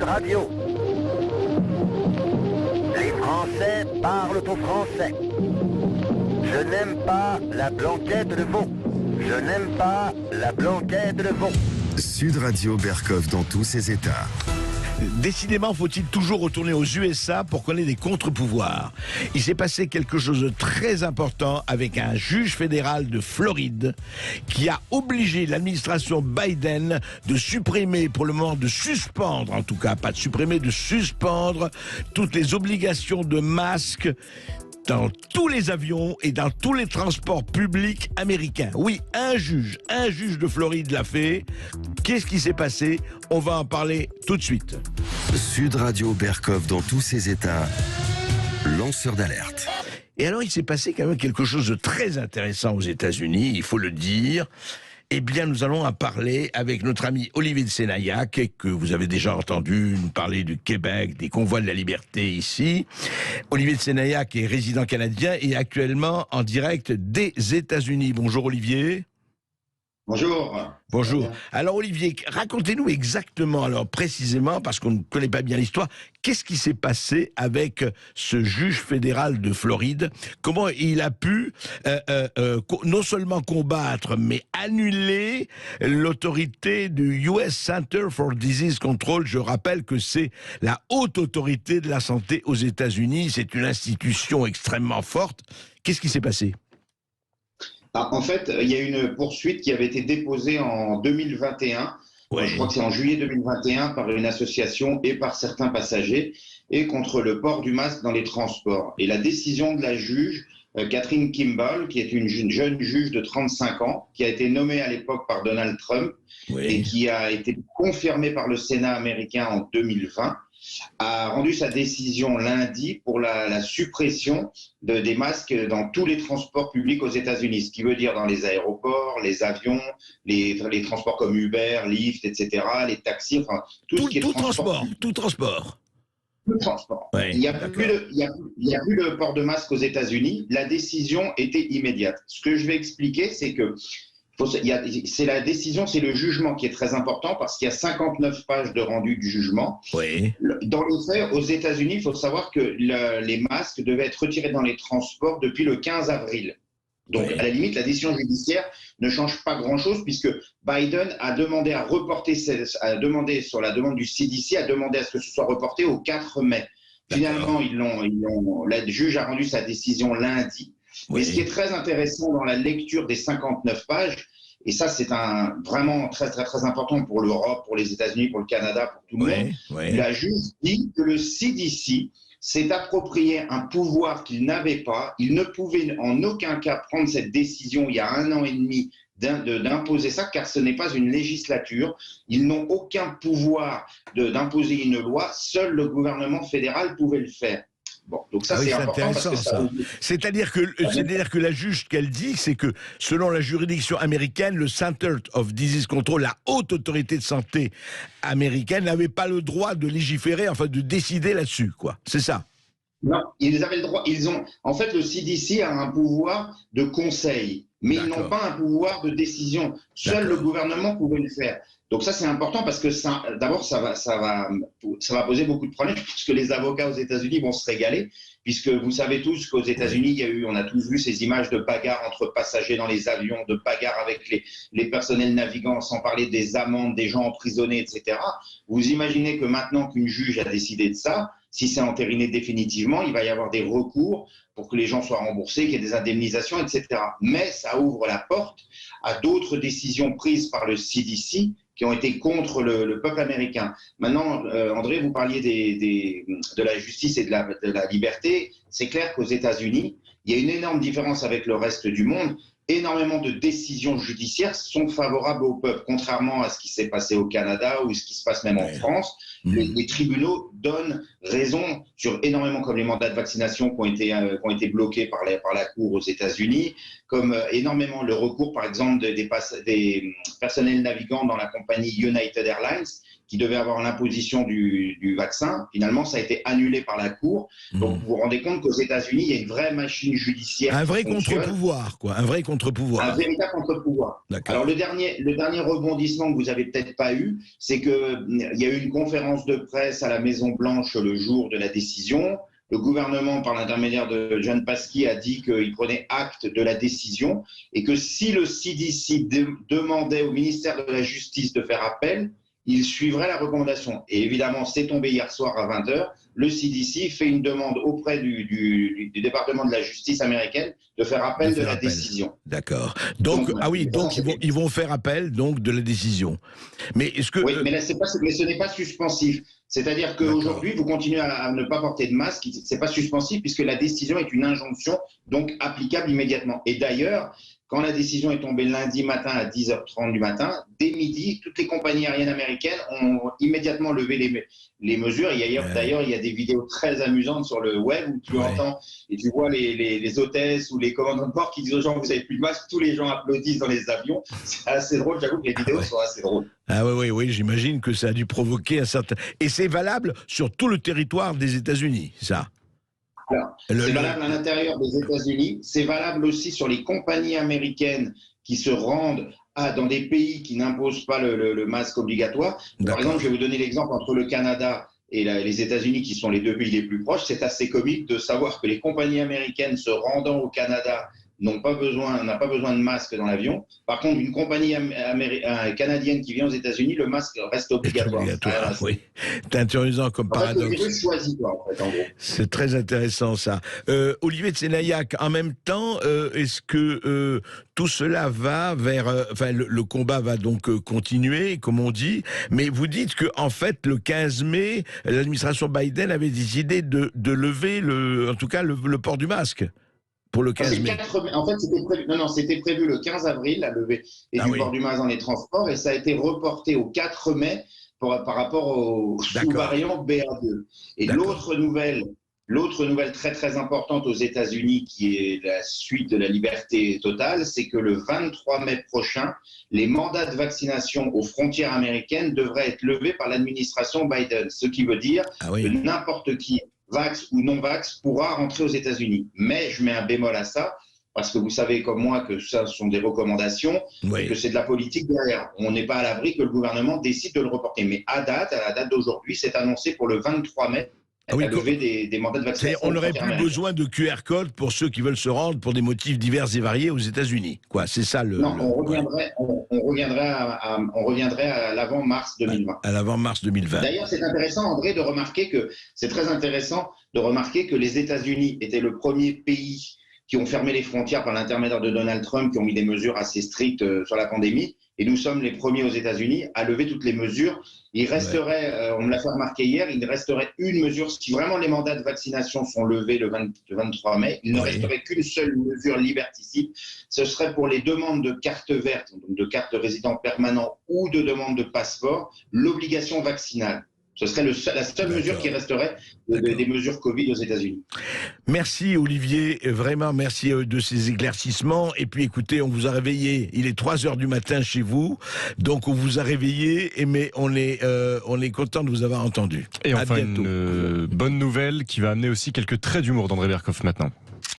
Radio. Les Français parlent au français. Je n'aime pas la blanquette de veau. Je n'aime pas la blanquette de veau. Sud Radio Berkov dans tous ses états. Décidément, faut-il toujours retourner aux USA pour qu'on ait des contre-pouvoirs. Il s'est passé quelque chose de très important avec un juge fédéral de Floride qui a obligé l'administration Biden de supprimer, pour le moment de suspendre, en tout cas pas de supprimer, de suspendre toutes les obligations de masques dans tous les avions et dans tous les transports publics américains. Oui, un juge de Floride l'a fait. Qu'est-ce qui s'est passé? On va en parler tout de suite. Sud Radio Berkov dans tous ses états. Lanceur d'alerte. Et alors, il s'est passé quand même quelque chose de très intéressant aux États-Unis, il faut le dire. Eh bien, nous allons en parler avec notre ami Olivier de Sénaillac, que vous avez déjà entendu nous parler du Québec, des convois de la liberté ici. Olivier de Sénaillac est résident canadien et actuellement en direct des États-Unis. Bonjour Olivier. Bonjour. Bonjour. Alors Olivier, racontez-nous exactement, alors précisément, parce qu'on ne connaît pas bien l'histoire, qu'est-ce qui s'est passé avec ce juge fédéral de Floride? Comment il a pu non seulement combattre, mais annuler l'autorité du US Center for Disease Control? Je rappelle que c'est la haute autorité de la santé aux États-Unis. C'est une institution extrêmement forte. Qu'est-ce qui s'est passé? En fait, il y a une poursuite qui avait été déposée en 2021, Ouais. je crois que c'est en juillet 2021, par une association et par certains passagers, et contre le port du masque dans les transports. Et la décision de la juge, Catherine Kimball, qui est une jeune juge de 35 ans, qui a été nommée à l'époque par Donald Trump, et qui a été confirmée par le Sénat américain en 2020, a rendu sa décision lundi pour la suppression des masques dans tous les transports publics aux États-Unis, ce qui veut dire dans les aéroports, les avions, les transports comme Uber, Lyft, etc., les taxis, enfin tout ce qui est transport. Tout transport. Le transport. Ouais, il n'y a plus de port de masque aux États-Unis. La décision était immédiate. Ce que je vais expliquer, c'est que c'est la décision, c'est le jugement qui est très important parce qu'il y a 59 pages de rendu du jugement. Oui. Dans les faits, aux États-Unis, il faut savoir que les masques devaient être retirés dans les transports depuis le 15 avril. Donc, à la limite, la décision judiciaire ne change pas grand-chose puisque Biden a demandé à reporter, a demandé sur la demande du CDC, a demandé à ce que ce soit reporté au 4 mai. Finalement, la juge a rendu sa décision lundi. Oui. Mais ce qui est très intéressant dans la lecture des 59 pages, et ça c'est vraiment très, très, très important pour l'Europe, pour les États-Unis, pour le Canada, pour tout le monde, la juge dit que le CDC s'est approprié un pouvoir qu'il n'avait pas. Il ne pouvait en aucun cas prendre cette décision il y a 1 an et demi d'imposer ça, car ce n'est pas une législature. Ils n'ont aucun pouvoir d'imposer une loi. Seul le gouvernement fédéral pouvait le faire. Bon, donc ça, c'est important parce que ça... C'est-à-dire que la juge, ce qu'elle dit, c'est que selon la juridiction américaine, le Center of Disease Control, la haute autorité de santé américaine, n'avait pas le droit de légiférer, enfin de décider là-dessus, quoi. C'est ça? Non, ils avaient le droit. En fait, le CDC a un pouvoir de conseil, mais ils n'ont pas un pouvoir de décision. Seul le gouvernement pouvait le faire. Donc ça, c'est important parce que d'abord, ça va poser beaucoup de problèmes. Je pense que les avocats aux États-Unis vont se régaler, puisque vous savez tous qu'aux États-Unis, on a tous vu ces images de bagarres entre passagers dans les avions, de bagarres avec les personnels navigants, sans parler des amendes, des gens emprisonnés, etc. Vous imaginez que maintenant qu'une juge a décidé de ça, si c'est entériné définitivement, il va y avoir des recours pour que les gens soient remboursés, qu'il y ait des indemnisations, etc. Mais ça ouvre la porte à d'autres décisions prises par le CDC qui ont été contre le peuple américain. Maintenant, André, vous parliez de la justice et de la liberté. C'est clair qu'aux États-Unis, il y a une énorme différence avec le reste du monde. Énormément de décisions judiciaires sont favorables au peuple, contrairement à ce qui s'est passé au Canada ou ce qui se passe même en France. Les tribunaux donnent raison sur énormément, comme les mandats de vaccination qui ont été bloqués par la Cour aux États-Unis, comme énormément le recours, par exemple, des personnels navigants dans la compagnie United Airlines, qui devait avoir l'imposition du vaccin. Finalement, ça a été annulé par la Cour. Donc, vous vous rendez compte qu'aux États-Unis, il y a une vraie machine judiciaire. Un vrai contre-pouvoir, quoi. Un vrai contre-pouvoir. Un véritable contre-pouvoir. Alors, le dernier rebondissement que vous avez peut-être pas eu, c'est qu'il y a eu une conférence de presse à la Maison-Blanche le jour de la décision. Le gouvernement, par l'intermédiaire de Jen Psaki, a dit qu'il prenait acte de la décision et que si le CDC demandait au ministère de la Justice de faire appel, il suivrait la recommandation. Et évidemment, c'est tombé hier soir à 20h. Le CDC fait une demande auprès du département de la justice américaine de faire appel de la décision. D'accord. Donc ils vont faire appel donc de la décision. Mais est-ce que oui, mais ce n'est pas suspensif. C'est-à-dire qu'aujourd'hui, vous continuez à ne pas porter de masque. C'est pas suspensif puisque la décision est une injonction, donc applicable immédiatement. Et d'ailleurs, quand la décision est tombée lundi matin à 10h30 du matin, dès midi, toutes les compagnies aériennes américaines ont immédiatement levé les mesures. D'ailleurs, il y a des vidéos très amusantes sur le web où tu entends et tu vois les hôtesses ou les commandants de bord qui disent aux gens « vous n'avez plus de masque », tous les gens applaudissent dans les avions. C'est assez drôle, j'avoue que les vidéos sont assez drôles. Ah oui, j'imagine que ça a dû provoquer un certain... Et c'est valable sur tout le territoire des États-Unis, ça. C'est valable à l'intérieur des États-Unis, c'est valable aussi sur les compagnies américaines qui se rendent dans des pays qui n'imposent pas le masque obligatoire. Par exemple, je vais vous donner l'exemple entre le Canada et les États-Unis, qui sont les deux pays les plus proches. C'est assez comique de savoir que les compagnies américaines se rendant au Canada n'a pas besoin de masque dans l'avion. Par contre, une compagnie canadienne qui vient aux États-Unis, le masque reste obligatoire. Oui. C'est intéressant comme paradoxe. Le virus choisit, en fait, en gros. C'est très intéressant, ça. Olivier de Sénaillac, en même temps, est-ce que tout cela va vers... le combat va donc continuer, comme on dit, mais vous dites que en fait, le 15 mai, l'administration Biden avait décidé de lever, en tout cas, le port du masque. Pour le 15 mai. En fait, c'était prévu le 15 avril, la levée du port du masque dans les transports, et ça a été reporté au 4 mai par rapport au sous-variant BA2. Et l'autre nouvelle très très importante aux États-Unis, qui est la suite de la liberté totale, c'est que le 23 mai prochain, les mandats de vaccination aux frontières américaines devraient être levés par l'administration Biden, ce qui veut dire que n'importe qui, vax ou non-vax, pourra rentrer aux États-Unis. Mais je mets un bémol à ça, parce que vous savez comme moi que ça sont des recommandations, et que c'est de la politique derrière. On n'est pas à l'abri que le gouvernement décide de le reporter. Mais à la date d'aujourd'hui, c'est annoncé pour le 23 mai. La levée des mandats de vaccination. On n'aurait plus besoin de QR code pour ceux qui veulent se rendre pour des motifs divers et variés aux États-Unis. C'est ça le. Non, on reviendrait à l'avant-mars 2020. À l'avant-mars 2020. D'ailleurs, c'est intéressant, André, de remarquer que les États-Unis étaient le premier pays qui ont fermé les frontières par l'intermédiaire de Donald Trump, qui ont mis des mesures assez strictes sur la pandémie. Et nous sommes les premiers aux États-Unis à lever toutes les mesures. Il resterait, on me l'a fait remarquer hier, il resterait une mesure. Si vraiment les mandats de vaccination sont levés le 23 mai, il ne resterait qu'une seule mesure liberticide. Ce serait pour les demandes de carte verte, donc de carte de résident permanent ou de demande de passeport, l'obligation vaccinale. Ce serait la seule mesure qui resterait des mesures Covid aux États-Unis. Merci Olivier, vraiment merci de ces éclaircissements. Et puis écoutez, on vous a réveillé, il est 3h du matin chez vous, donc on vous a réveillé, mais on est content de vous avoir entendu. Et enfin une bonne nouvelle qui va amener aussi quelques traits d'humour d'André Berkoff maintenant.